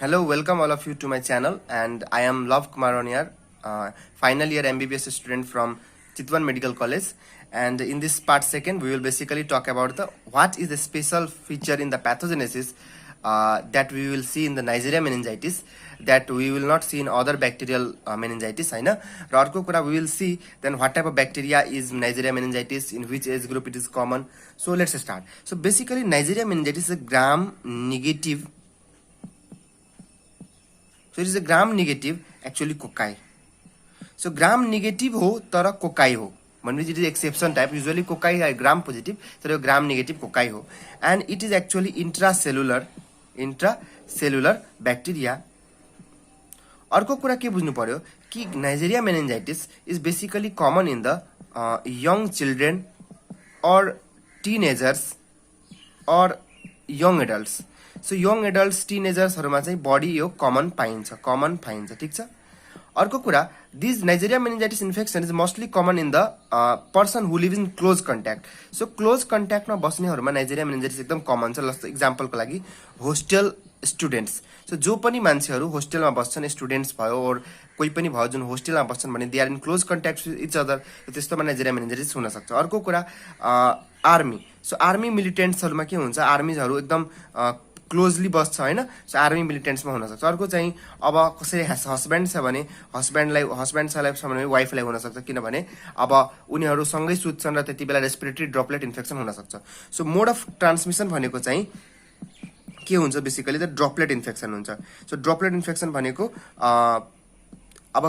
Hello, welcome all of you to my channel, and I am Love Kumar Oniar, final year MBBS student from Chitwan Medical College. And in this part second, we will basically talk about the what is the special feature in the pathogenesis that we will see in the Neisseria meningitis that we will not see in other bacterial meningitis. होइन र अर्को कुरा we will see then what type of bacteria is Neisseria meningitis, in which age group it is common. So let's start. So basically Neisseria meningitis is a gram negative. So it is a gram negative, actually cocci. So gram negative हो तर cocci हो. It is exception type. Usually cocci are gram positive, so gram negative cocci हो. And it is actually intracellular bacteria. अर्को कुरा के बुझ्नु पर्यो कि Neisseria meningitis is basically common in the young children or teenagers or young adults. So young adults, teenagers हरुमा चाहिँ बढी यो कमन पाइन्छ ठीक छ। अर्को कुरा this Neisseria meningitis infection is mostly common in the person who lives in close contact. So close contact मा बस्नेहरुमा Neisseria meningitis एकदम कमन छ। जस्तो एक्जाम्पल को लागि होस्टेल स्टुडेन्ट्स, सो जो पनि मान्छेहरु होस्टेलमा बस्छन्, स्टुडेन्ट्स भयो और कोही पनि भयो जुन होस्टेलमा बस्छन् भने they are in close contact with each other, त्यस्तोमा Neisseria meningitis हुन सक्छ। अर्को कुरा आर्मी, सो आर्मी मिलिटेन्ट्सहरुमा के हुन्छ, आर्मीजहरु एकदम क्लोजली बस्छ हैन, सो आर्मी मिलिटेन्ट्समा हुन सक्छ। अर्को चाहिँ अब कसै हस्बेन्ड छ भने हस्बेन्ड छ भने वाइफलाई हुन सक्छ, किनभने अब उनीहरु सँगै सुत्छन् र त्यतिबेला रेस्पिरेटरी ड्रपलेट इन्फेक्सन हुन सक्छ। सो मोड अफ ट्रान्समिसन भनेको चाहिँ के हुन्छ, बेसिकली त ड्रपलेट इन्फेक्सन हुन्छ। सो ड्रपलेट इन्फेक्सन भनेको अब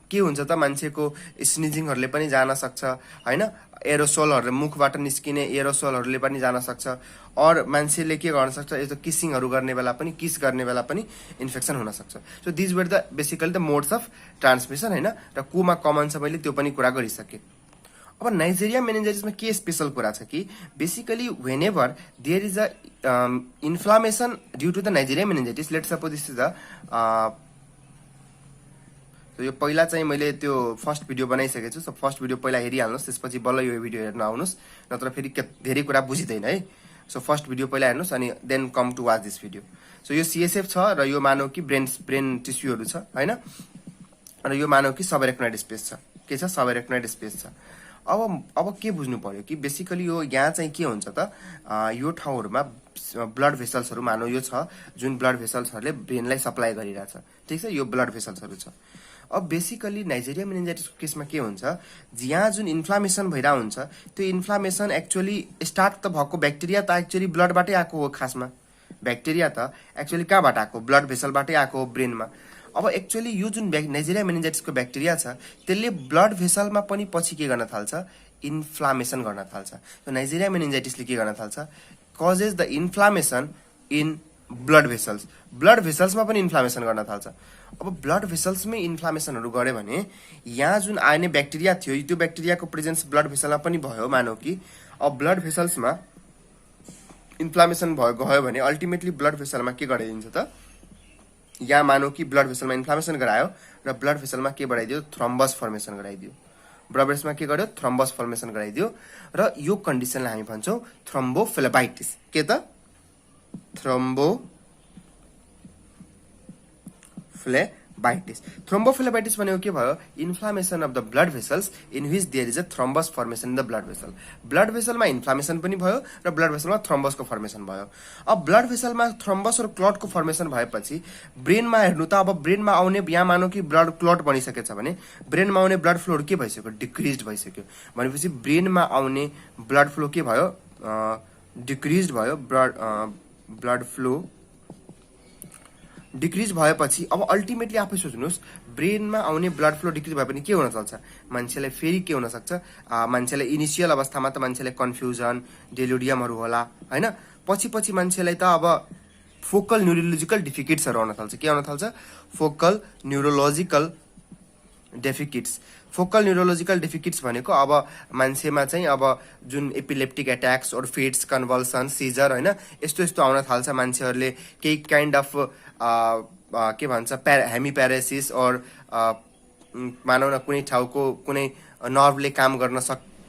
के हुन्छ त, मान्छेको स्निजिङहरुले पनि जान सक्छ हैन, एरोसोलहरु मुखबाट निस्किने एरोसोलहरुले पनि जान सक्छ, और मान्छेले के गर्न सक्छ, यस्तो किसिङहरु गर्ने बेला पनि इन्फेक्सन हुन सक्छ। So this were the basically the modes of transmission हैन, र कुमा कमन छ मैले त्यो पनि कुरा गरिसके। अब Neisseria meningitis में के स्पेशल कुरा छ कि basically whenever there is a inflammation due to the Neisseria meningitis, let's suppose this is a so यो पहिला चाहिँ मैले त्यो फर्स्ट भिडियो बनाइसकेको छु। सो फर्स्ट भिडियो पहिला हेरिहाल्नुस्, त्यसपछि बल्ल यो भिडियो हेर्न आउनुस्, नत्र फेरि धेरै कुरा बुझिदैन है। सो फर्स्ट भिडियो पहिला हेर्नुस् अनि then come to watch this video. So यो सीएसएफ छ र यो मानौ कि ब्रेन टिस्युहरु छ हैन, र यो मानौ कि सबरेक्नोइड स्पेस छ, के छ, सबरेक्नोइड स्पेस छ। अब के बुझ्नु पर्यो कि बेसिकली यो यहाँ चाहिँ के हुन्छ त, यो ठाउँहरुमा ब्लड भेसल्सहरु मानौ यो छ, जुन ब्लड भेसल्सहरुले ब्रेनलाई सप्लाई गरिरहेछ, ठीक छ, यो ब्लड भेसल्सहरु छ। अब बेसिकली Neisseria meningitis को केसमा के हुन्छ, यहाँ जुन इन्फ्लामेसन भइरा हुन्छ, त्यो इन्फ्लामेसन एक्चुअली स्टार्ट त भएको ब्याक्टेरिया त एक्चुअली ब्लडबाटै आएको हो। खासमा ब्याक्टेरिया त एक्चुअली कहाँबाट आएको, ब्लड भेसलबाटै आएको हो ब्रेनमा। अब एक्चुअली यो जुन Neisseria meningitis को ब्याक्टेरिया छ, त्यसले ब्लड भेसलमा पनि पछि के गर्न थाल्छ, इन्फ्लामेसन गर्न थाल्छ। सो Neisseria meningitis ले के गर्न थाल्छ, causes the inflammation in blood vessels, blood भेसल्समा पनि इन्फ्लामेसन गर्न थाल्छ। अब ब्लड भेसल्समै इन्फ्लामेसनहरु गरे भने यहाँ जुन आउने ब्याक्टेरिया थियो, त्यो ब्याक्टेरियाको प्रेजेन्स ब्लड भेसलमा पनि भयो मानौ कि, अब ब्लड भेसल्समा इन्फ्लामेसन गयो भने अल्टिमेटली ब्लड भेसलमा के गराइदिन्छ त, यहाँ मानौ कि ब्लड भेसलमा इन्फ्लामेसन गरायो र ब्लड भेसलमा के बढाइदियो, थ्रोम्बस फर्मेसन गराइदियो। ब्लड भेसलमा के गर्यो, थ्रोम्बस फर्मेसन गराइदियो, र यो कन्डिसनलाई हामी भन्छौं थ्रोम्बोफ्लेबाइटिस। के त, थ्रोम्बोफ्लेबाइटिस। थ्रोम्बोफ्लेबाइटिस भनेको के भयो, inflammation of the blood vessels in which there is a thrombus formation in the blood vessel. Blood भेसलमा इन्फ्लामेसन पनि भयो र ब्लड भेसलमा थ्रोम्बसको फर्मेसन भयो। अब ब्लड भेसलमा थ्रोम्बस र क्लटको फर्मेसन भएपछि ब्रेनमा हेर्नु त, अब ब्रेनमा आउने, यहाँ मानौ कि ब्लड क्लट बनिसकेछ भने ब्रेनमा आउने ब्लड फ्लो के भइसक्यो, डिक्रिज्ड भइसक्यो। भनेपछि ब्रेनमा आउने ब्लड फ्लो के भयो, डिक्रिज्ड भयो। ब्लड फ्लो डिक्रिज भएपछि अब अल्टिमेटली आफै सोच्नुस्, ब्रेनमा आउने ब्लड फ्लो डिक्रिज भए पनि के हुन सक्छ, मान्छेलाई फेरि के हुन सक्छ, मान्छेलाई इनिशियल अवस्थामा त मान्छेलाई कन्फ्युजन, डेलिरियमहरु होला हैन, पछि मान्छेलाई त अब फोकल न्यूरोलोजिकल डिफिकट्सहरु आउन थाल्छ। के आउन थाल्छ, फोकल न्यूरोलोजिकल डेफिकिट्स। फोकल न्यूरोलोजिकल डेफिकिट्स भनेको अब मान्छेमा चाहिँ अब जुन एपिलेप्टिक एट्याक्स और फिट्स, कन्भल्सन, सिजर हैन, यस्तो आउन थाल्छ। मान्छेहरुले केही काइन्ड अफ के भन्छ, हेमिप्यारेसिस और मानौ न कुनै ठाउँको कुनै नर्भले काम गर्न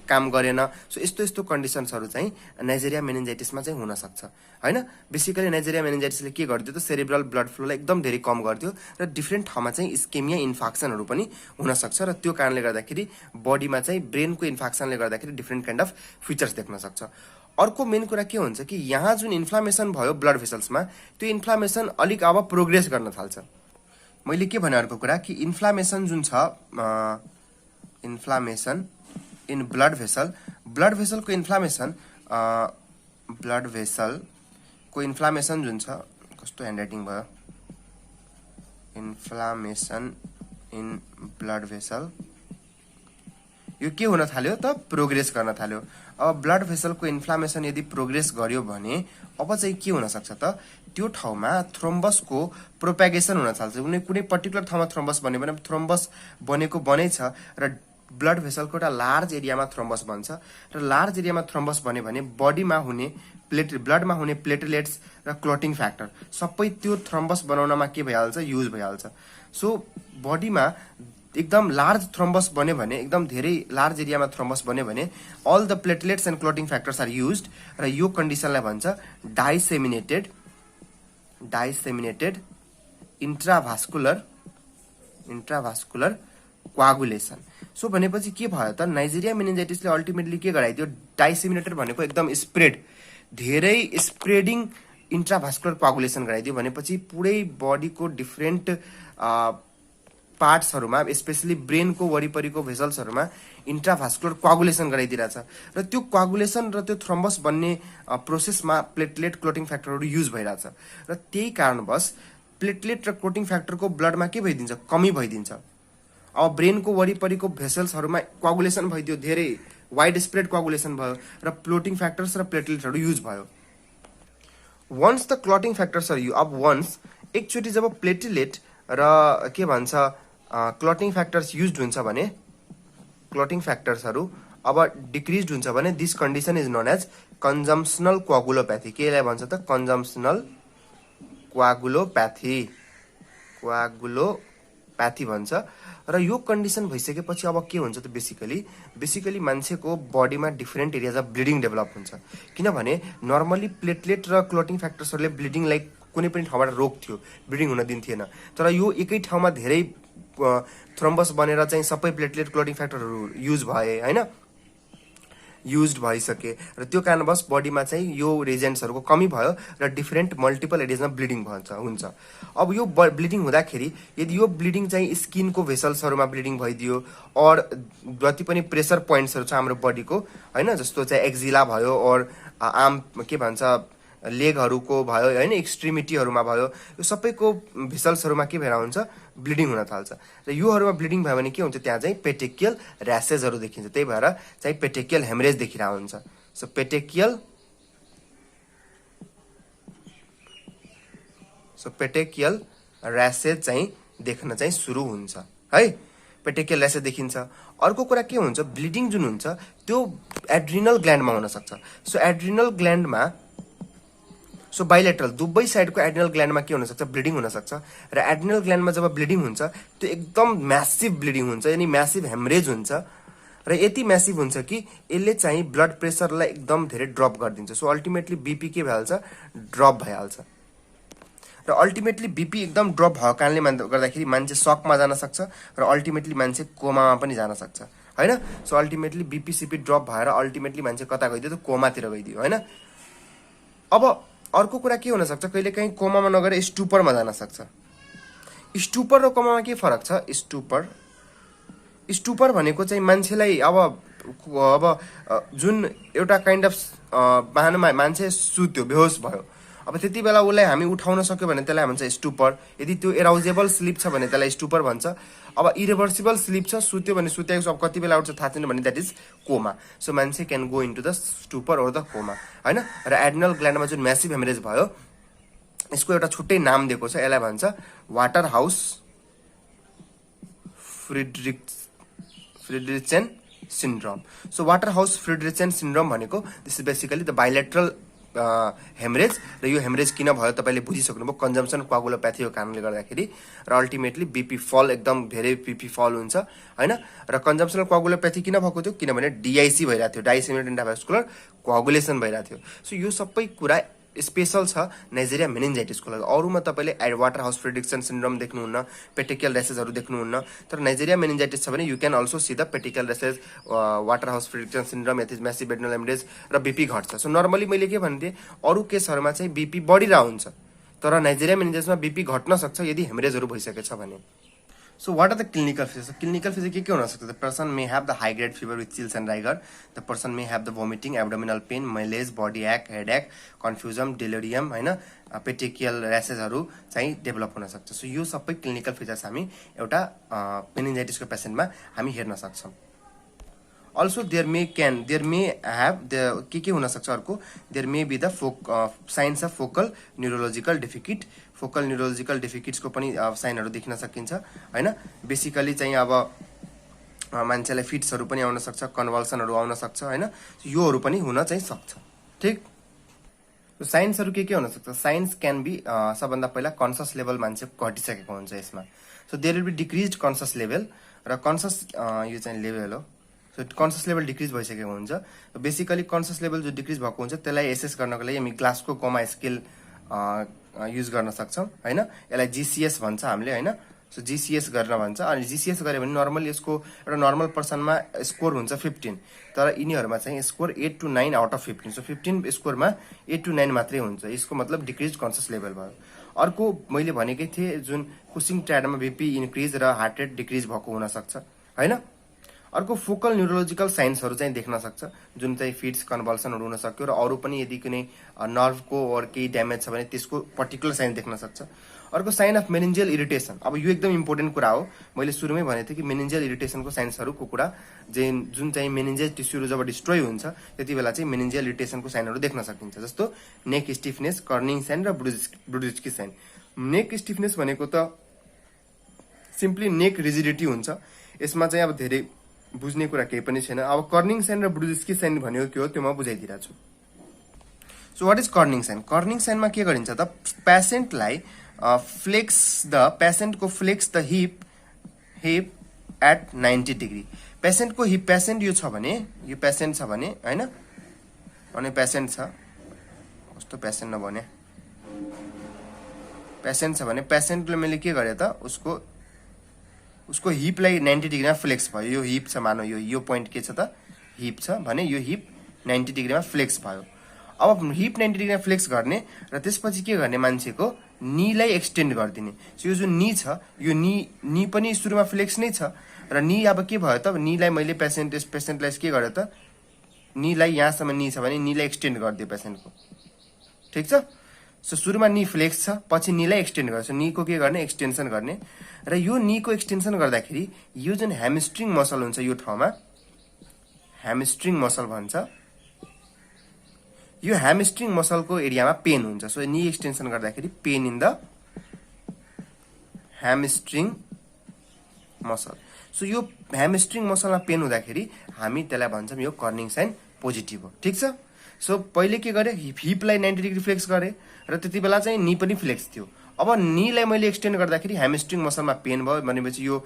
काम गरेन। सो यस्तो यस्तो कन्डिसन्सहरू चाहिँ नाइजेरिया मेनिन्जाइटिसमा चाहिँ हुन सक्छ हैन। बेसिकली नाइजेरिया मेनिन्जाइटिसले के गर्दियो त सेरेब्रल ब्लड फ्लोलाई एकदम धेरै कम गर्थ्यो र डिफ्रेन्ट ठाउँमा चाहिँ इस्केमिया इन्फेक्सनहरू पनि हुन सक्छ र त्यो कारणले गर्दाखेरि बडीमा चाहिँ ब्रेनको इन्फेक्सनले गर्दाखेरि डिफ्रेन्ट काइन्ड अफ फिचर्स देख्न सक्छ। अर्को मेन कुरा के हुन्छ कि यहाँ जुन इन्फ्लामेसन भयो ब्लड भेसल्समा त्यो इन्फ्लामेसन अलिक अब प्रोग्रेस गर्न थाल्छ। मैले के भने अर्को कुरा कि इन्फ्लामेसन जुन छ इन्फ्लामेसन इन ब्लड भेसलको इन्फ्लामेसन जुन छ कस्तो ह्यान्डराइटिङ भयो इन्फ्लामेसन इन ब्लड भेसल यो के हुन थाल्यो त प्रोग्रेस गर्न थाल्यो। अब ब्लड भेसलको इन्फ्लामेसन यदि प्रोग्रेस गर्यो भने अब चाहिँ के हुन सक्छ त त्यो ठाउँमा थ्रोम्बसको प्रोपेगेसन हुन थाल्छ। कुनै पर्टिकुलर ठाउँमा थ्रोम्बस बन्यो भने थ्रोम्बस बनेको बनै छ र ब्लड भेसलको एउटा लार्ज एरियामा थ्रोम्बस बन्छ र लार्ज एरियामा थ्रोम्बस बन्यो भने ब्लडमा हुने प्लेटलेट्स र क्लोटिङ फ्याक्टर सबै त्यो थ्रोम्बस बनाउनमा के भइहाल्छ युज भइहाल्छ। सो बडीमा एकदम लार्ज थ्रोम्बस बन्यो भने एकदम धेरै लार्ज एरियामा थ्रोम्बस बन्यो भने all the platelets and clotting factors are used र यो कन्डिसनलाई भन्छ डाइसेमिनेटेड इन्ट्राभास्कुलर कोआगुलेसन। सो भनेपछि के भयो त नाइजेरिया मेनिन्जाइटिसले अल्टिमेटली के गराइदियो डाइसेमिनेटेड भनेको एकदम स्प्रेड धेरै स्प्रेडिङ इन्ट्राभास्कुलर कोआगुलेसन गराइदियो भनेपछि पुरै बडीको डिफ्रेन्ट पार्ट्सहरूमा स्पेशली ब्रेनको वरिपरिको भेसल्सहरूमा इन्ट्राभास्कुलर कोआगुलेसन गराइदिरहेछ र त्यो कोआगुलेसन र त्यो थ्रोम्बस बन्ने प्रोसेसमा प्लेटलेट क्लोटिङ फ्याक्टरहरू युज भइरहेछ र त्यही कारणवश प्लेटलेट र क्लोटिङ फ्याक्टरको ब्लडमा के भइदिन्छ कमी भइदिन्छ। अब ब्रेनको वरिपरिको भेसल्सहरूमा कोआगुलेसन भइदियो धेरै वाइड स्प्रेड कोआगुलेसन भयो र क्लोटिङ फ्याक्टर्स र प्लेटलेटहरू युज भयो। वन्स द क्लोटिङ फ्याक्टर्स वन्स एकचोटि जब प्लेटलेट र के भन्छ क्लोटिङ फ्याक्टर्स युज हुन्छ भने क्लोटिङ फ्याक्टर्सहरू अब डिक्रिज हुन्छ भने this condition is known as consumptional coagulopathy. केलाई भन्छ त कन्जम्सनल कोआगुलोप्याथी भन्छ र यो कन्डिसन भइसकेपछि अब के हुन्छ त बेसिकली मान्छेको बडीमा different areas of bleeding develop हुन्छ किनभने नर्मली प्लेटलेट र क्लोटिङ फ्याक्टर्सहरूले ब्लिडिङलाई कुनै पनि ठाउँबाट रोक्थ्यो ब्लिडिङ हुन दिन्थेन तर यो एकै ठाउँमा धेरै थ्रोम्बस बनेर चाहिँ सबै प्लेटलेट क्लोटिङ फ्याक्टरहरू युज भइसके र त्यो कारणवश बडीमा चाहिँ यो रिजेन्ट्सहरूको कमी भयो र डिफ्रेन्ट मल्टिपल एरियाजमा ब्लिडिङ हुन्छ। अब यो ब्लिडिङ हुँदाखेरि यदि यो ब्लिडिङ चाहिँ स्किनको भेसल्सहरूमा ब्लिडिङ भइदियो और जति पनि प्रेसर पोइन्ट्सहरू छ हाम्रो बडीको हैन जस्तो चाहिँ एक्जिला भयो और आर्म के भन्छ लेगहरूको भयो हैन एक्सट्रिमिटीहरूमा भयो यो सबैको भेसल्सहरूमा के भएर हुन्छ ब्लिडिङ हुन थाल्छ र योहरूमा ब्लिडिङ भयो भने के हुन्छ त्यहाँ चाहिँ पेटेकियल र्यासेसहरू देखिन्छ त्यही भएर चाहिँ पेटेकियल हेमरेज देखिरहेको हुन्छ। सो पेटेकियल र्यासेज चाहिँ देख्न चाहिँ सुरु हुन्छ है पेटेकियल र्यासेज देखिन्छ। अर्को कुरा के हुन्छ ब्लिडिङ जुन हुन्छ त्यो एड्रिनल ग्ल्यान्डमा हुन सक्छ। सो एड्रिनल ग्ल्यान्डमा बाइलेटरल दुवै साइडको एड्रिनल ग्ल्यान्डमा के हुन सक्छ ब्लिडिङ हुन सक्छ र एड्रिनल ग्ल्यान्डमा जब ब्लिडिङ हुन्छ त्यो एकदम म्यासिभ ब्लिडिङ हुन्छ यानी म्यासिभ हेमरेज हुन्छ र यति म्यासिभ हुन्छ कि यसले चाहिँ ब्लड प्रेसरलाई एकदम धेरै ड्रप गरिदिन्छ। सो अल्टिमेटली बीपी के भइहाल्छ ड्रप भइहाल्छ र अल्टिमेटली बीपी एकदम ड्रप भएको कारणले गर्दाखेरि मान्छे सकमा जान सक्छ र अल्टिमेटली मान्छे कोमामा पनि जान सक्छ हैन। So ultimately BP CP drop भएर अल्टिमेटली मान्छे कता गइदियो त कोमातिर गइदियो हैन। अब अर्को कुरा के हुन सक्छ कहिलेकाहीँ कोमामा नगएर स्टुपरमा जान सक्छ। स्टुपर र कोमामा के फरक छ स्टुपर भनेको चाहिँ मान्छेलाई अब जुन एउटा काइन्ड अफ बहानामा मान्छे सुत्यो बेहोस भयो अब त्यति बेला उसलाई हामी उठाउन सक्यो भने त्यसलाई भन्छ स्टुपर। यदि त्यो एराउजेबल स्लिप छ भने त्यसलाई स्टुपर भन्छ। अब इरिभर्सिबल स्लिप छ सुत्यो भने सुतेको अब कति बेला उठ्छ थाहा छैन भने द्याट इज कोमा। सो मान्छे can go into the stupor or the coma हैन। र एड्रिनल ग्ल्यान्डमा जुन म्यासिभ हेमरेज भयो यसको एउटा छुट्टै नाम दिएको छ यसलाई भन्छ Waterhouse Friderichsen syndrome. So Waterhouse Friderichsen syndrome भनेको this is basically the bilateral haemorrhage र यो हेमरेज किन भयो तपाईले बुझिसक्नुभयो कन्जम्पसन कोआगुलोप्याथीको कारणले गर्दाखेरि र अल्टिमेटली बीपी फल एकदम धेरै बीपी फल हुन्छ हैन र कन्जम्पसनल कोआगुलोप्याथी किन भएको थियो किनभने डीआईसी भइरहेको थियो डाइसेमिनेट इन्ट्राभास्कुलर कोआगुलेसन भइरहेको थियो सो यो सबै कुरा स्पेशल छ नाइजेरिया मेनिन्जाइटिसको लागि अरूमा तपाईले वाटर हाउस फ्रिड्रिक्सन सिन्ड्रोम देख्नुहुन्न पेटिकल र्यासेसहरु देख्नुहुन्न तर नाइजेरिया मेनिन्जाइटिस छ भने you can also see the petechial rashes Waterhouse Friderichsen syndrome यति म्यासिभ एड्रेनल हेमरेज र बीपी घट्छ सो नर्मली मैले के भन्थे अरू केसहरुमा चाहिँ बीपी बढिरा हुन्छ तर नाइजेरिया मेनिन्जाइटिसमा बीपी घट्न सक्छ यदि हेमरेजहरु भइसकेछ भने So what are the clinical features? So clinical features के हुन सक्छ? The person may have the high grade fever with chills and rigor. The person may have the vomiting, abdominal pain, malaise, body ache, headache, confusion, delirium, हैन पेटिकियल र्यासेसहरु चाहिँ develop हुन सक्छ. So यो सबै clinical features हामी एउटा मेनिन्जाइटिसको पेशेन्टमा हामी हेर्न सक्छौं. Also there may have the के हुन सक्छ अर्को there may be the signs of focal neurological deficit focal neurological deficits को पनि साइनहरु देखिन सकिन्छ हैन बेसिकली चाहिँ अब मान्छेलाई फिट्सहरु पनि आउन सक्छ कन्भल्सनहरु आउन सक्छ हैन योहरु पनि हुन चाहिँ सक्छ ठीक साइन्सहरु के हुन सक्छ साइन्स क्यान बी सबभन्दा पहिला कन्सियस लेभल मान्छे घटिसकेको हुन्छ यसमा so there will be decreased conscious level र कन्सियस यो चाहिँ लेभल हो सो कन्सियस लेभल डिक्रिज भइसकेको हुन्छ बेसिकली कन्सियस लेभल जो डिक्रिज भएको हुन्छ त्यसलाई एसेस गर्नको लागि हामी ग्लासको कोमा स्केल युज गर्न सक्छौं हैन यसलाई जीसीएस भन्छ हामीले हैन सो जीसीएस गर्न भन्छ अनि जीसीएस गरे भने नर्मली यसको एउटा नर्मल पर्सनमा स्कोर हुन्छ 15 तर यिनीहरुमा चाहिँ score 8 to 9 out of 15 so 15 स्कोरमा 8 to 9 मात्रै हुन्छ यसको मतलब डिक्रिज कन्सियस लेभल भयो अर्को मैले भनेकै थिए जुन कुसिङ ट्रायडमा बीपी इन्क्रिज र हार्ट रेट डिक्रिज भएको हुन सक्छ हैन अर्को फोकल न्यूरोलोजिकल साइन्सहरु चाहिँ देख्न सक्छ जुन चाहिँ फिट्स कन्भल्सनहरु हुन सक्यो र अरु पनि यदि कुनै नर्भको अर केही ड्यामेज छ भने त्यसको पर्टिकुलर साइन देख्न सक्छ अर्को साइन अफ मेनिन्जियल इरिटेसन अब यो एकदम इम्पोर्टेन्ट कुरा हो मैले सुरुमै भनेथे कि मेनिन्जियल इरिटेसनको साइन्सहरुको कुरा जुन चाहिँ मेनिन्जियल टिस्युहरु जब डिस्ट्रोय हुन्छ त्यतिबेला चाहिँ मेनिन्जियल इरिटेसनको साइनहरु देख्न सकिन्छ जस्तो नेक स्टिफनेस कर्निङ साइन र ब्रुडिस्की साइन नेक स्टिफनेस भनेको त सिम्पली नेक रिजिडिटी हुन्छ यसमा चाहिँ अब धेरै बुझ्ने कुरा केही पनि छैन अब कर्निङ साइन र ब्रुडिस्की साइन भनेको के हो त्यो म बुझाइदिरा छु सो व्हाट इज कर्निङ साइनमा के गरिन्छ त पेशेन्टलाई पेशेन्ट को flex the hip at 90 degree patient यो छ भने यो पेशेन्ट छ भने हैन अनि पेशेन्ट छ कस्तो पेशेन्ट नभने पेशेन्ट छ भने पेशेन्टले मैले के गरे त उसको हिपलाई 90 डिग्रीमा फ्लेक्स भयो यो हिप छ मानौ यो पोइन्ट के छ त हिप छ भने यो हिप 90 डिग्रीमा फ्लेक्स भयो अब हिप 90 डिग्रीमा फ्लेक्स गर्ने र त्यसपछि के गर्ने मान्छेको नीलाई एक्सटेन्ड गर्दिने सो यो जुन नी छ यो नी पनि सुरुमा फ्लेक्स नै छ र नी अब के भयो त नीलाई मैले पेशेन्टलाई के गरे त नीलाई यहाँसम्म नी छ भने नीलाई एक्सटेन्ड गर्दियो पेशेन्टको ठीक छ सो सुरुमा नी फ्लेक्स छ पछि नीलाई एक्सटेन्ड गर्छ नीको के गर्ने एक्सटेन्सन गर्ने र यो नीको एक्सटेन्सन गर्दाखेरि यो जुन ह्यामस्ट्रिङ मसल हुन्छ यो ठाउँमा ह्यामस्ट्रिङ मसल भन्छ यो ह्यामस्ट्रिङ मसलको एरियामा पेन हुन्छ सो नी एक्सटेन्सन गर्दाखेरि pain in the hamstring muscle so यो ह्यामस्ट्रिङ मसलमा पेन हुँदाखेरि हामी त्यसलाई भन्छौं यो कर्निङ साइन पोजिटिभ हो ठीक छ सो पहिले के गरे हिपलाई 90 डिग्री फ्लेक्स गरे र त्यतिबेला चाहिँ नी पनि फ्लेक्स थियो अब नीलाई मैले एक्सटेन्ड गर्दाखेरि ह्यामस्ट्रिङ मसलमा पेन भयो भनेपछि यो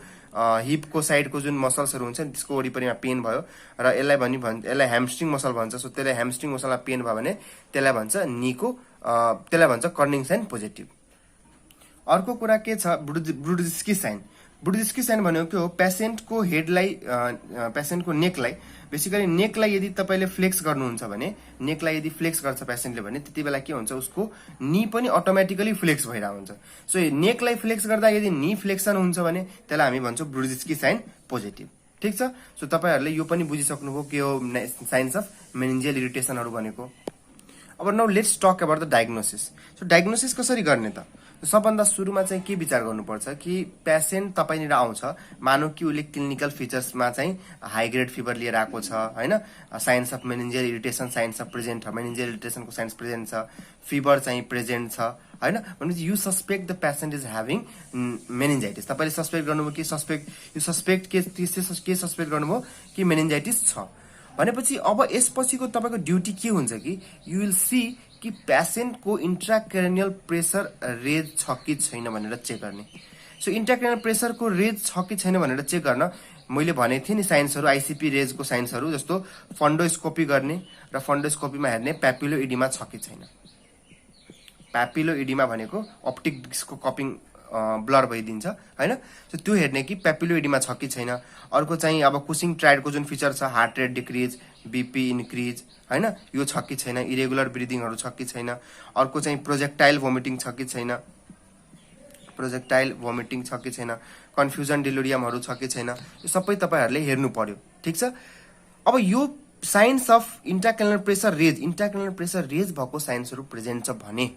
हिपको साइडको जुन मसल्सहरु हुन्छ त्यसको वरिपरिमा पेन भयो र यसलाई ह्यामस्ट्रिङ मसल भन्छ सो त्यसलाई ह्यामस्ट्रिङ मसलमा पेन भयो भने त्यसलाई भन्छ नीको त्यसलाई भन्छ कर्निङ साइन पोजिटिभ अर्को कुरा के छ ब्रुडिस्की साइन भनेको के हो पेशेन्टको हेडलाई पेशेन्टको नेकलाई बेसिकली नेकलाई यदि तपाईले फ्लेक्स गर्नुहुन्छ भने नेकलाई यदि फ्लेक्स गर्छ पेशेन्टले भने त्यतिबेला के हुन्छ उसको नी पनि अटोमेटिकली फ्लेक्स भइरा हुन्छ सो नेकलाई फ्लेक्स गर्दा यदि नी फ्लेक्सन हुन्छ भने त्यसलाई हामी भन्छौं ब्रुडिस्की साइन पोजिटिभ ठीक छ सो तपाईहरुले यो पनि बुझिसक्नुभयो के हो साइन्स अफ मेनिन्जियल इरिटेसनहरु भनेको अब now let's talk about the diagnosis so diagnosis कसरी गर्ने त सबभन्दा सुरुमा चाहिँ के विचार गर्नुपर्छ कि पेशेन्ट तपाईनिर आउँछ मानौ कि उले क्लिनिकल फिचर्समा चाहिँ हाई ग्रेड फिभर लिएर आएको छ हैन science of meningeal irritation science of present छ मेनिन्जियल इरिटेसनको साइन्स प्रेजेन्ट छ फिभर चाहिँ प्रेजेन्ट छ हैन भनेपछि you suspect the patient is having meningitis तपाईले सस्पेक्ट गर्नुभयो कि सस्पेक्ट के सस्पेक्ट गर्नुभयो कि मेनिन्जाइटिस छ भनेपछि अब यसपछिको तपाईको ड्युटी के हुन्छ कि यु विल सी कि पेशेन्टको इन्ट्राक्रेनियल प्रेसर रेज छ कि छैन भनेर चेक गर्ने। सो इन्ट्राक्रेनियल प्रेसरको रेज छ कि छैन भनेर चेक गर्न मैले भनेको थिएँ नि साइन्सहरू, आइसिपी रेजको साइन्सहरू, जस्तो फन्डोस्कोपी गर्ने र फन्डोस्कोपीमा हेर्ने प्यापिलो इडिमा छ कि छैन। प्यापिलो इडिमा भनेको अप्टिक डिस्कको कपिङ ब्लर भइदिन्छ हैन। सो त्यो हेर्ने कि प्यापिलो इडिमा छ कि छैन। अर्को चाहिँ अब कुसिङ ट्रायडको जुन फिचर छ, heart rate decrease, BP increase हैन, यो छ कि छैन। इरेगुलर ब्रिदिङहरू छ कि छैन। अर्को चाहिँ प्रोजेक्टाइल भोमिटिङ छ कि छैन, प्रोजेक्टाइल भोमिटिङ छ कि छैन। कन्फ्युजन डिलोरियमहरू छ कि छैन। यो सबै तपाईहरुले हेर्नु पर्यो, ठीक छ। अब यो signs of intracranial pressure raise, intracranial pressure raise भएको साइन्सहरू प्रेजेन्ट छ भने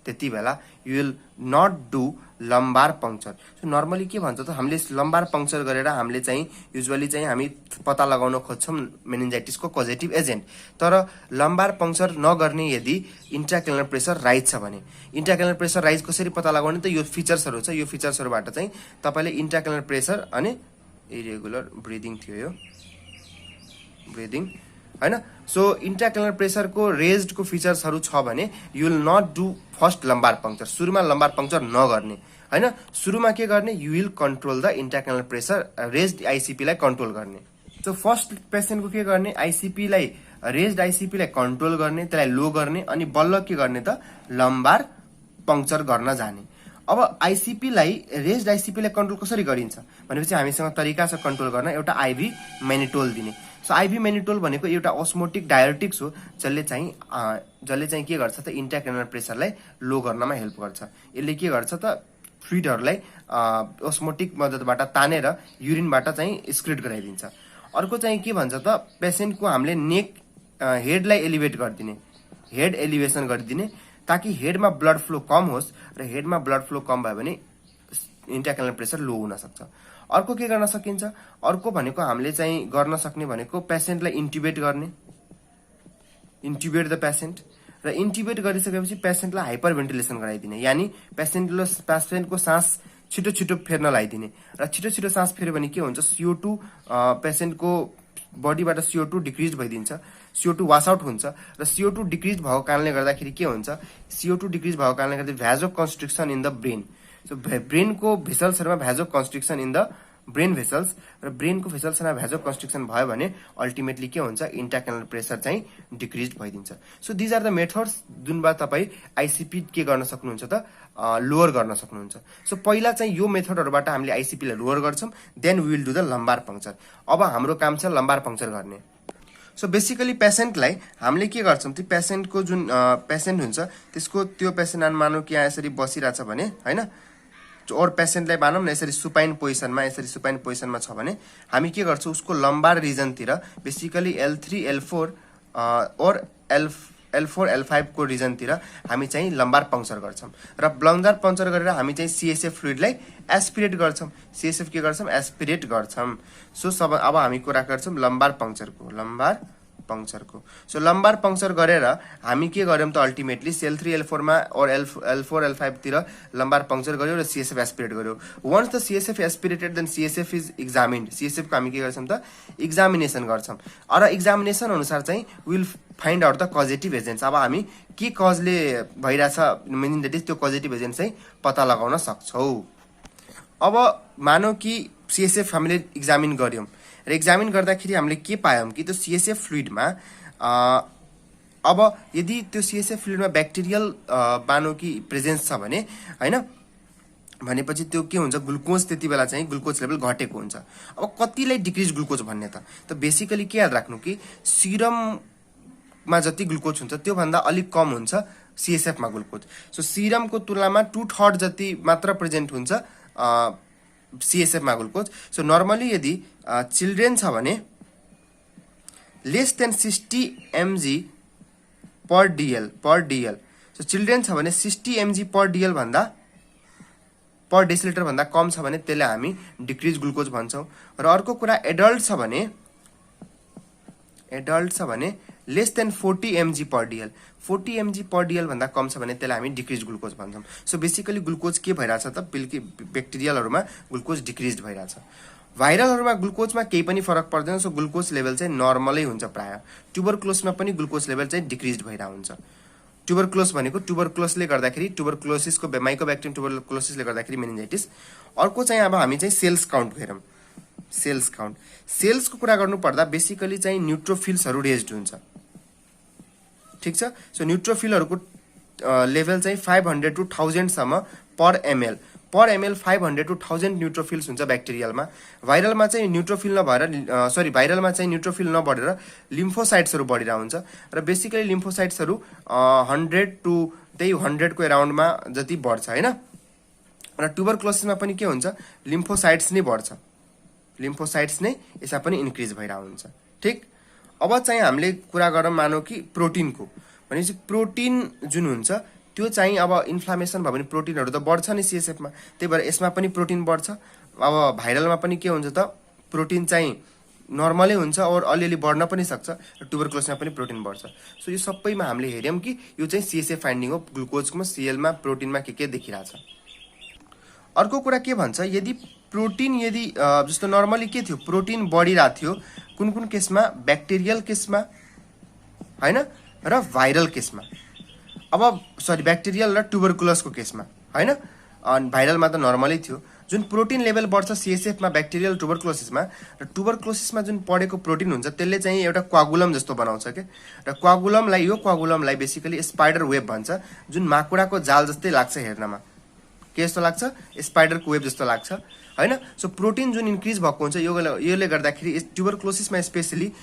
त्यति बेला you will not do lumbar puncture. So normally के भन्छ त, हामीले लम्बार पंक्चर गरेर हामीले चाहिँ युजुअली चाहिँ हामी पत्ता लगाउन खोज्छौँ मेनिन्जाइटिसको कजेटिभ एजेन्ट। तर लम्बार पंक्चर नगर्ने यदि इन्ट्राक्रेनियल प्रेसर राइज छ भने, इन्ट्राक्रेनियल प्रेसर राइज कसरी पत्ता लगाउने त, यो फिचर्सहरू छ। यो फिचर्सहरूबाट चाहिँ तपाईले इन्ट्राक्रेनियल प्रेसर अनि इरेगुलर ब्रिदिङ थियो, यो ब्रिदिङ हैन। सो इन्ट्राक्रेनियल प्रेसरको रेज्डको फिचर्सहरू छ भने you will not do first lumbar puncture. सुरुमा लम्बार पंक्चर नगर्ने हैन। सुरुमा के गर्ने, you will control the intracranial pressure, raised ICP लाई कन्ट्रोल गर्ने। सो फर्स्ट पेसेन्टको के गर्ने, आइसिपी लाई, रेज्ड आइसिपी लाई कन्ट्रोल गर्ने, त्यसलाई लो गर्ने, अनि बल्ल के गर्ने त, लम्बार पंक्चर गर्न जाने। अब आइसिपी लाई, रेज्ड आइसिपी लाई कन्ट्रोल कसरी गरिन्छ भनेपछि हामीसँग तरिका छ कन्ट्रोल गर्न। एउटा आइभी मेनिटोल दिने। सो आइभी मेनिटोल भनेको एउटा ओस्मोटिक डायरेटिक्स हो, जसले चाहिँ के गर्छ त, इन्ट्राक्रेनियल प्रेसरलाई लो गर्नमा हेल्प गर्छ। यसले के गर्छ त, फ्लुइडहरूलाई ओस्मोटिक मद्दतबाट तानेर युरिनबाट चाहिँ एक्सक्रिट गराइदिन्छ। अर्को चाहिँ के भन्छ त, पेसेन्टको हामीले नेक, हेडलाई एलिभेट गरिदिने, हेड एलिभेसन गरिदिने, ताकि हेडमा ब्लड फ्लो कम होस्, र हेडमा ब्लड फ्लो कम भयो भने इन्ट्राक्रेनियल प्रेसर लो हुन सक्छ। अर्को के गर्न सकिन्छ, अर्को भनेको हामीले चाहिँ गर्न सक्ने भनेको पेसेन्टलाई इन्ट्युबेट गर्ने, इन्ट्युबेट द पेसेन्ट, र इन्ट्युबेट गरिसकेपछि पेसेन्टलाई हाइपर भेन्टिलेसन गराइदिने, यानी पेसेन्टको सास छिटो छिटो फेर्न लगाइदिने। र छिटो छिटो सास फेर्यो भने के हुन्छ, CO2 पेसेन्टको बडीबाट CO2 डिक्रिज भइदिन्छ, CO2 वास आउट हुन्छ। र CO2 डिक्रिज भएको कारणले गर्दाखेरि के हुन्छ, CO2 डिक्रिज भएको कारणले गर्दा vasoconstriction in the brain. So ब्रेनको भेसल्सहरूमा vasoconstriction in the brain vessels, र ब्रेनको भेसल्समा भ्याजो कन्स्ट्रिक्सन भयो भने अल्टिमेटली के हुन्छ, इन्ट्राक्रेनियल प्रेसर चाहिँ डिक्रिज भइदिन्छ। So these are the methods जुनबाट तपाईँ आइसिपी के गर्न सक्नुहुन्छ त, लोअर गर्न सक्नुहुन्छ। सो पहिला चाहिँ यो मेथडहरूबाट हामीले आइसिपीलाई लोअर गर्छौँ, then we will do the lumbar puncture. अब हाम्रो काम छ लम्बार पंक्चर गर्ने। सो बेसिकली पेसेन्टलाई हामीले के गर्छौँ, त्यो पेसेन्टको जुन पेसेन्ट हुन्छ त्यसको, त्यो पेसेन्ट मानौँ कि यहाँ यसरी बसिरहेछ भने हैन, और पेसेन्टलाई मानौँ न यसरी सुपाइन पोजिसनमा छ भने हामी के गर्छौँ, उसको लम्बार रिजनतिर, बेसिकली L3 L4 और L4 L5 को रिजनतिर हामी चाहिँ लम्बार पंक्चर गर्छौँ। र लम्बार पंक्चर गरेर हामी चाहिँ CSF फ्लुइडलाई एस्पिरेट गर्छौँ। CSF के गर्छौँ, एस्पिरेट गर्छौँ। सो अब हामी कुरा गर्छौँ लम्बार पंक्चरको, सो लम्बार पंक्चर गरेर हामी के गर्यौँ त, अल्टिमेटली L3 L4 मा और L4 L5 तिर लम्बार पंक्चर गर्यो र CSF एस्पिरेट गर्यो। Once the CSF aspirated then CSF is examined. CSF को हामी के गर्छौँ त, एक्जामिनेसन गर्छौँ। र एक्जामिनेसन अनुसार चाहिँ will find out the कजेटिभ agents. अब हामी के कजले भइरहेछ मेनिन्जाइटिस, त्यो कजेटिभ एजेन्ट चाहिँ पत्ता लगाउन सक्छौँ। अब मानौ कि CSF हामीले एक्जामिन गर्यौँ, र एक्जामिन गर्दाखेरि हामीले के पायौँ कि त्यो CSF फ्लुइडमा अब यदि त्यो CSF फ्लुइडमा ब्याक्टेरियल मानौ कि प्रेजेन्स छ भने हैन, भनेपछि त्यो के हुन्छ, ग्लुकोज त्यति बेला चाहिँ ग्लुकोज लेभल घटेको हुन्छ। अब कतिलाई डिक्रिज ग्लुकोज भन्ने त बेसिकली के याद राख्नु कि सिरममा जति ग्लुकोज हुन्छ त्यो भन्दा अलिक कम हुन्छ CSF मा ग्लुकोज। सो सिरमको तुलनामा 2/3 जति मात्र प्रेजेन्ट हुन्छ CSF मा ग्लुकोज। सो नर्मली यदि चिल्ड्रेन छ भने लेस देन 60 mg पर DL। सो चिल्ड्रेन छ भने 60 mg पर DL भन्दा, पर डेसिलिटर भन्दा कम छ भने त्यसलाई हामी डिक्रिज ग्लुकोज भन्छौँ। र अर्को कुरा एडल्ट छ भने लेस देन 40 mg पर DL, 40 mg पर DL भन्दा कम छ भने त्यसलाई हामी डिक्रिज ग्लुकोज भन्छौँ। सो बेसिकली ग्लुकोज के भइरहेछ त, ब्याक्टेरियलहरूमा ग्लुकोज डिक्रिज भइरहेछ। भाइरलहरूमा ग्लुकोजमा केही पनि फरक पर्दैन। सो ग्लुकोज लेभल चाहिँ नर्मलै हुन्छ प्राय। ट्युबरक्लोसमा पनि ग्लुकोज लेभल चाहिँ डिक्रिज भइरहेको हुन्छ। ट्युबरक्लोस भनेको ट्युबरक्लोसले गर्दाखेरि ट्युबरक्लोसिसको माइकोब्याक्टेरियम ट्युबरक्लोसिसले गर्दाखेरि मेनिन्जाइटिस। अर्को चाहिँ अब हामी चाहिँ सेल्स काउन्ट हेरौँ। सेल्स काउन्ट, सेल्सको कुरा गर्नु पर्दा बेसिकली चाहिँ न्युट्रोफिल्सहरू रेज्ड हुन्छ, ठिक छ। सो न्युट्रोफिलहरूको लेभल चाहिँ 500 to 1000 सम्म पर एमएल 500 to 1000 न्युट्रोफिल्स हुन्छ ब्याक्टेरियलमा। भाइरलमा चाहिँ न्युट्रोफिल नभएर भाइरलमा चाहिँ न्युट्रोफिल नबढेर लिम्फोसाइट्सहरू बढिरहेको हुन्छ र बेसिकली लिम्फोसाइट्सहरू 100 to 100 को एराउन्डमा जति बढ्छ होइन। र ट्युबरक्लोसिसमा पनि के हुन्छ, लिम्फोसाइट्स नै बढ्छ, लिम्फोसाइट्स नै यसमा पनि इन्क्रिज भइरहेको हुन्छ, ठिक। अब चाहिँ हामीले कुरा गरौँ मानौ कि प्रोटिनको, भनेपछि प्रोटिन जुन हुन्छ त्यो चाहिँ अब इन्फ्लामेसन भयो भने प्रोटिनहरू त बढ्छ नि सिएसएफमा, त्यही भएर यसमा पनि प्रोटिन बढ्छ। अब भाइरलमा पनि के हुन्छ त, प्रोटिन चाहिँ नर्मलै हुन्छ और अलिअलि बढ्न पनि सक्छ र ट्युबरक्लोसिसमा पनि प्रोटिन बढ्छ। सो यो सबैमा हामीले हेऱ्यौँ कि यो चाहिँ सिएसएफ फाइन्डिङ हो, ग्लुकोजमा सिएलमा प्रोटिनमा के देखिरहेछ। अर्को कुरा के भन्छ, यदि प्रोटिन जस्तो नर्मली के थियो, प्रोटिन बढिरहेको थियो कुन कुन केसमा, ब्याक्टेरियल केसमा होइन र भाइरल केसमा। अब ब्याक्टेरियल र ट्युबरकुलसको केसमा होइन, भाइरलमा त नर्मलै थियो। जुन प्रोटिन लेभल बढ्छ सिएसएफमा ब्याक्टेरियल ट्युबरक्लोसिसमा, र ट्युबरक्लोसिसमा जुन बढेको प्रोटिन हुन्छ त्यसले चाहिँ एउटा क्वागुलम जस्तो बनाउँछ के, र यो क्वागुलमलाई बेसिकली स्पाइडर वेब भन्छ, जुन माकुराको जाल जस्तै लाग्छ हेर्नमा, के जस्तो लाग्छ, स्पाइडरको वेब जस्तो लाग्छ होइन। सो प्रोटिन जुन इन्क्रिज भएको हुन्छ योले गर्दाखेरि ट्युबरक्लोसिसमा स्पेसली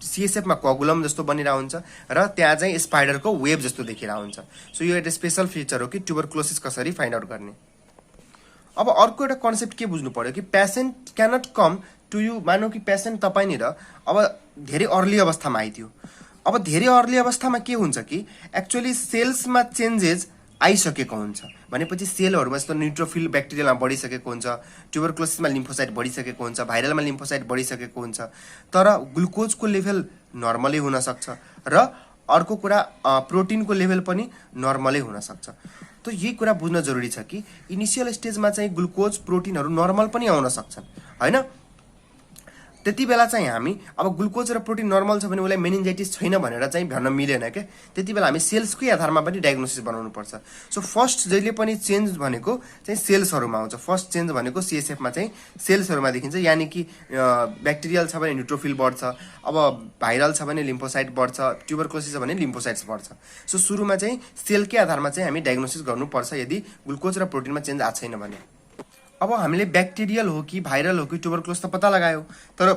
सिएसएफमा क्वागुलम जस्तो बनिरहेको हुन्छ र त्यहाँ चाहिँ स्पाइडरको वेब जस्तो देखिरहेको हुन्छ। सो यो एउटा स्पेसल फिचर हो कि ट्युबरक्लोसिस कसरी फाइन्ड आउट गर्ने। अब अर्को एउटा कन्सेप्ट के बुझ्नु पर्यो कि patient cannot come to you, मानौ कि पेसेन्ट तपाईँनिर अब धेरै अर्ली अवस्थामा आइदियो। अब धेरै अर्ली अवस्थामा के हुन्छ कि एक्चुअली सेल्समा चेन्जेस आइसकेको हुन्छ, भनेपछि सेलहरूमा जस्तो न्युट्रोफिल ब्याक्टेरियलमा बढिसकेको हुन्छ, ट्युबरक्लोसिसमा लिम्फोसाइट बढिसकेको हुन्छ, भाइरलमा लिम्फोसाइट बढिसकेको हुन्छ, तर ग्लुकोजको लेभल नर्मलै हुनसक्छ र अर्को कुरा प्रोटिनको लेभल पनि नर्मलै हुनसक्छ। त यही कुरा बुझ्न जरुरी छ कि इनिसियल स्टेजमा चाहिँ ग्लुकोज प्रोटिनहरू नर्मल पनि आउन सक्छन् होइन। त्यति बेला चाहिँ हामी अब ग्लुकोज र प्रोटिन नर्मल छ भने उसलाई मेनिन्जाइटिस छैन भनेर चाहिँ भन्न मिलेन के, त्यति बेला हामी सेल्सकै आधारमा पनि डायग्नोसिस बनाउनु पर्छ। सो फर्स्ट जहिले पनि चेन्ज भनेको चाहिँ सेल्सहरूमा आउँछ, फर्स्ट चेन्ज भनेको सिएसएफमा चाहिँ सेल्सहरूमा देखिन्छ, यानि कि ब्याक्टेरियल छ भने न्युट्रोफिल बढ्छ, अब भाइरल छ भने लिम्फोसाइट बढ्छ, ट्युबरक्लोसिस छ भने लिम्फोसाइट्स बढ्छ। सो सुरुमा चाहिँ सेलकै आधारमा चाहिँ हामी डायग्नोसिस गर्नुपर्छ यदि ग्लुकोज र प्रोटिनमा चेन्ज आएको छैन भने। अब हामीले ब्याक्टेरियल हो कि भाइरल हो कि ट्युबरक्लोस त पत्ता लगायो, तर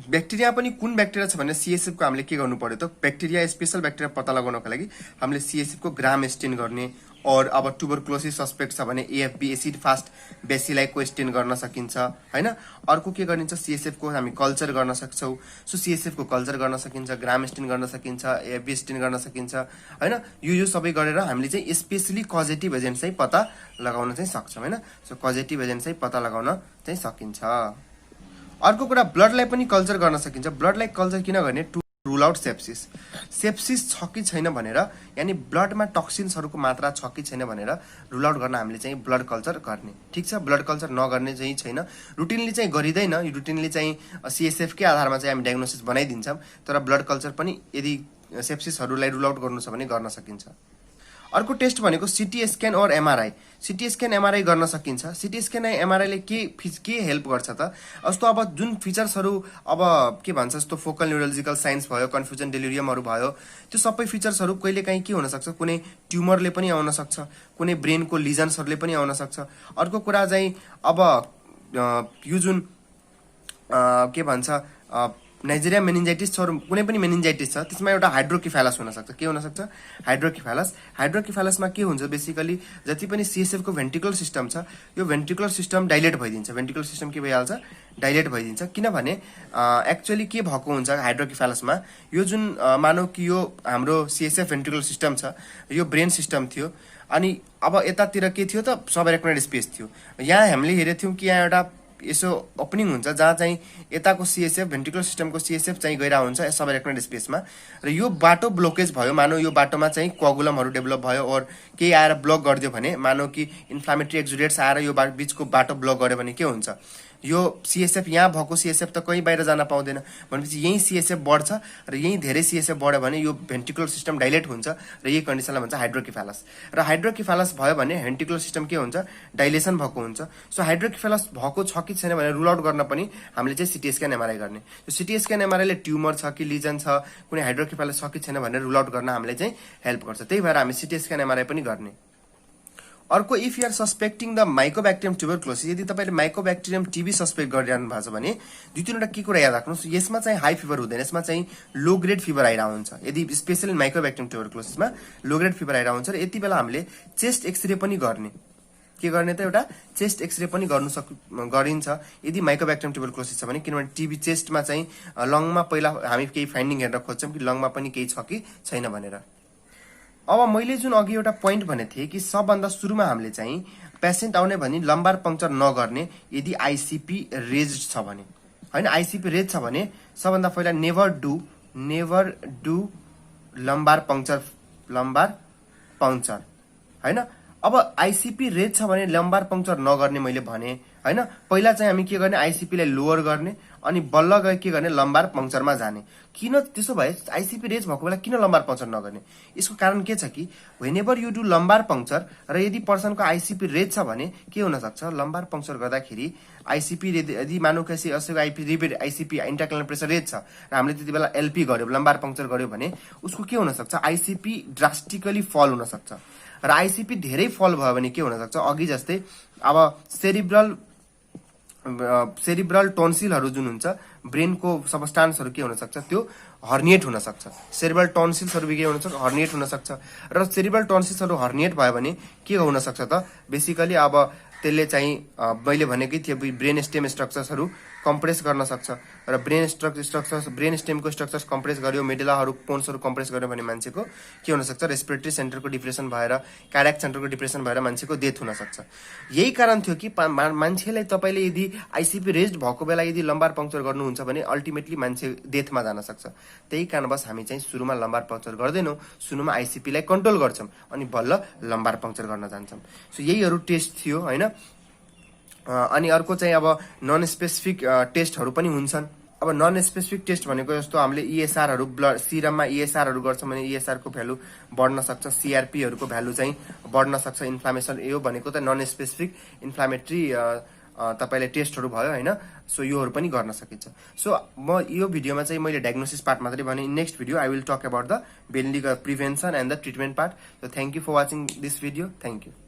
ब्याक्टेरिया पनि कुन ब्याक्टेरिया छ भने सिएसएफको हामीले के गर्नु पर्यो त, ब्याक्टेरिया स्पेसल ब्याक्टेरिया पत्ता लगाउनको लागि हामीले सिएसएफको ग्राम स्टेन गर्ने, और अब ट्युबरक्लोसिस सस्पेक्ट छ भने एएफबी एसिड फास्ट बेसिलाइको स्टेन गर्न सकिन्छ होइन। अर्को के गरिन्छ, सिएसएफको हामी कल्चर गर्न सक्छौँ। सो सिएसएफको कल्चर गर्न सकिन्छ, ग्राम स्टेन गर्न सकिन्छ, एएफबी स्टेन गर्न सकिन्छ होइन। यो सबै गरेर हामीले चाहिँ स्पेसली कजेटिभ एजेन्ट चाहिँ पत्ता लगाउन चाहिँ सक्छौँ होइन। सो कजेटिभ एजेन्ट चाहिँ पत्ता लगाउन चाहिँ सकिन्छ। अर्को कुरा, ब्लडलाई पनि कल्चर गर्न सकिन्छ। ब्लडलाई कल्चर किन गर्ने, to rule out sepsis. Sepsis छ कि छैन भनेर, यानि ब्लडमा टक्सिन्सहरूको मात्रा छ कि छैन भनेर रुल आउट गर्न हामीले चाहिँ ब्लड कल्चर गर्ने, ठिक छ। ब्लड कल्चर नगर्ने चाहिँ छैन, रुटिनली चाहिँ गरिँदैन, रुटिनली चाहिँ सिएसएफकै आधारमा चाहिँ हामी डायग्नोसिस बनाइदिन्छौँ, तर ब्लड कल्चर पनि यदि सेप्सिसहरूलाई रुल आउट गर्नु छ भने गर्न सकिन्छ। अर्को टेस्ट भनेको सिटी स्क्यान और एमआरआई। सिटी स्क्यान एमआरआई गर्न सकिन्छ। सिटी स्क्यान एमआरआईले के हेल्प गर्छ त, जस्तो अब जुन फिचर्सहरू अब के भन्छ जस्तो फोकल न्युरोलोजिकल साइन्स भयो, कन्फ्युजन डेलिरियमहरू भयो, त्यो सबै फिचर्सहरू कहिलेकाहीँ के हुनसक्छ, कुनै ट्युमरले पनि आउन सक्छ, कुनै ब्रेनको लिजन्सहरूले पनि आउन सक्छ। अर्को कुरा चाहिँ अब यो जुन के भन्छ नाइजेरिया मेनिन्जाइटिस छ, कुनै पनि मेनिन्जाइटिस छ, त्यसमा एउटा हाइड्रोकिफालस हुनसक्छ। के हुनसक्छ, हाइड्रोकिफालस। हाइड्रोकिफालसमा के हुन्छ, बेसिकली जति पनि सिएसएफको भेन्ट्रिकुलर सिस्टम छ, यो भेन्ट्रिकुलर सिस्टम डाइलेट भइदिन्छ। भेन्ट्रिकुलर सिस्टम के भइहाल्छ, डाइलेट भइदिन्छ, किनभने एक्चुअली के भएको हुन्छ हाइड्रोकिफालसमा, यो जुन मानौ कि यो हाम्रो सिएसएफ भेन्ट्रिकुलर सिस्टम छ, यो ब्रेन सिस्टम थियो, अनि अब यतातिर के थियो त, सबएरेक्नोइड स्पेस थियो। यहाँ हामीले हेरेको थियौँ कि यहाँ एउटा यसो ओपनिङ हुन्छ जहाँ चाहिँ यताको सिएसएफ भेन्ट्रिकुलर सिस्टमको सिएसएफ चाहिँ गइरहेको हुन्छ सबएरेक्नोइड स्पेसमा, र यो बाटो ब्लकेज भयो, मानौ यो बाटोमा चाहिँ कोअगुलमहरू डेभलप भयो और केही आएर ब्लक गरिदियो भने, मानौ कि इन्फ्लामेटरी एक्जुडेट्स आएर यो बिचको बाटो ब्लक गर्यो भने के हुन्छ, यो सीएसएफ यहाँ भएको सीएसएफ त कहीँ बाहिर जान पाउँदैन भनेपछि यही सीएसएफ बढ्छ र यही धेरै सीएसएफ बढ्यो भने यो भेन्ट्रिकुलर सिस्टम डाइलेट हुन्छ र यही कन्डिसनलाई भन्छ हाइड्रोकिफालस र हाइड्रोकिफालस भयो भने भेन्ट्रिकुलर सिस्टम के हुन्छ डाइलेसन भएको हुन्छ सो हाइड्रोकिफालस भएको छ कि छैन भनेर रुल आउट गर्न पनि हामीले चाहिँ सिटी स्क्यान एमआरआई गर्ने सिटी स्क्यान एमआरआईले ट्युमर छ कि लिजन छ कुनै हाइड्रोकिफालस छ कि छैन भनेर रुल आउट गर्न हामीले चाहिँ हेल्प गर्छ त्यही भएर हामी सिटी स्क्यान एमआरआई पनि गर्ने अर्को if you are सस्पेक्टिङ the माइकोब्याक्टेरियम tuberculosis यदि तपाईँले माइकोब्याक्टेरियम टिबी सस्पेक्ट गरिरहनु भएको छ भने दुई तीनवटा के कुरा याद राख्नुहोस् यसमा चाहिँ हाई फिभर हुँदैन यसमा चाहिँ लो ग्रेड फिभर आइरहेको हुन्छ यदि स्पेसली माइकोब्याक्टेरियम ट्युबरक्लोसिसमा लो ग्रेड फिभर आइरहेको हुन्छ र यति बेला हामीले चेस्ट एक्सरे पनि गर्ने के गर्ने त एउटा चेस्ट एक्सरे पनि गरिन्छ यदि माइकोब्याक्टेरियम ट्युबरक्लोसिस छ भने किनभने टिबी चेस्टमा चाहिँ लङमा पहिला हामी केही फाइन्डिङ हेरेर खोज्छौँ कि लङमा पनि केही छ कि छैन भनेर अब मैले जुन अघि एउटा पोइन्ट भनेको थिएँ कि सबभन्दा सुरुमा हामीले चाहिँ पेसेन्ट आउने भने लम्बार पङ्क्चर नगर्ने यदि आइसिपी रेज छ भने होइन आइसिपी रेज छ भने सबभन्दा पहिला नेभर डु लम्बार पङ्क्चर होइन अब आइसिपी रेज छ भने लम्बार पङ्क्चर नगर्ने मैले भने होइन पहिला चाहिँ हामी के गर्ने आइसिपीलाई लोवर गर्ने अनि बल्ल गए के गर्ने लम्बार पङ्क्चरमा जाने किन त्यसो भए आइसिपी रेज भएको बेला किन लम्बार पङ्क्चर नगर्ने यसको कारण के छ कि वेनेभर यु डु लम्बार पङ्क्चर र यदि पर्सनको आइसिपी रेज छ भने के हुनसक्छ लम्बार पङ्क्चर गर्दाखेरि आइसिपी यदि मानौ कि आइसिपी इन्ट्राक्रेनियल प्रेसर रेज छ र हामीले त्यति बेला एलपी गर्यो लम्बार पङ्क्चर गर्यो भने उसको के हुनसक्छ आइसिपी ड्रास्टिकली फल हुनसक्छ र आइसिपी धेरै फल भयो भने के हुनसक्छ अघि जस्तै अब सेरिब्रल टोन्सिलहरू जुन हुन्छ ब्रेनको सबस्टान्सहरू के हुनसक्छ त्यो हर्निएट हुनसक्छ सेरिब्रल टोन्सिल्सहरू के हुनसक्छ हर्निएट हुनसक्छ र सेरिब्रल टोन्सिल्सहरू हर्निएट भयो भने के हुनसक्छ त बेसिकली अब त्यसले चाहिँ मैले भनेकै थिएँ ब्रेन स्टेम स्ट्रक्चर्सहरू कम्प्रेस गर्न सक्छ र ब्रेन स्टेमको स्ट्रक्चर्स कम्प्रेस गर्यो मेडुलाहरू पोन्सहरू कम्प्रेस गर्यो भने मान्छेको के हुनसक्छ रेस्पिरेटरी सेन्टरको डिप्रेसन भएर कार्डियक सेन्टरको डिप्रेसन भएर मान्छेको डेथ हुनसक्छ यही कारण थियो कि मान्छेलाई तपाईँले यदि आइसिपी रेज्ड भएको बेला यदि लम्बार पङ्क्चर गर्नुहुन्छ भने अल्टिमेटली मान्छे डेथमा जान सक्छ त्यही कारणवश हामी चाहिँ सुरुमा लम्बार पङ्क्चर गर्दैनौँ सुरुमा आइसिपीलाई कन्ट्रोल गर्छौँ अनि बल्ल लम्बार पङ्क्चर गर्न जान्छौँ सो यहीहरू टेस्ट थियो होइन अनि अर्को चाहिँ अब नन स्पेसिफिक टेस्टहरू पनि हुन्छन् अब नन स्पेसिफिक टेस्ट भनेको जस्तो हामीले इएसआरहरू ब्लड सिरममा इएसआरहरू गर्छौँ भने इएसआरको भ्यालु बढ्न सक्छ सिआरपीहरूको भ्यालु चाहिँ बढ्न सक्छ इन्फ्लामेसन यो भनेको त नन स्पेसिफिक इन्फ्लामेटरी तपाईँले टेस्टहरू भयो होइन सो योहरू पनि गर्न सकिन्छ सो म यो भिडियोमा चाहिँ मैले डायग्नोसिस पार्ट मात्रै भने next video I will talk about the mainly prevention and the treatment part so thank you for watching this video thank you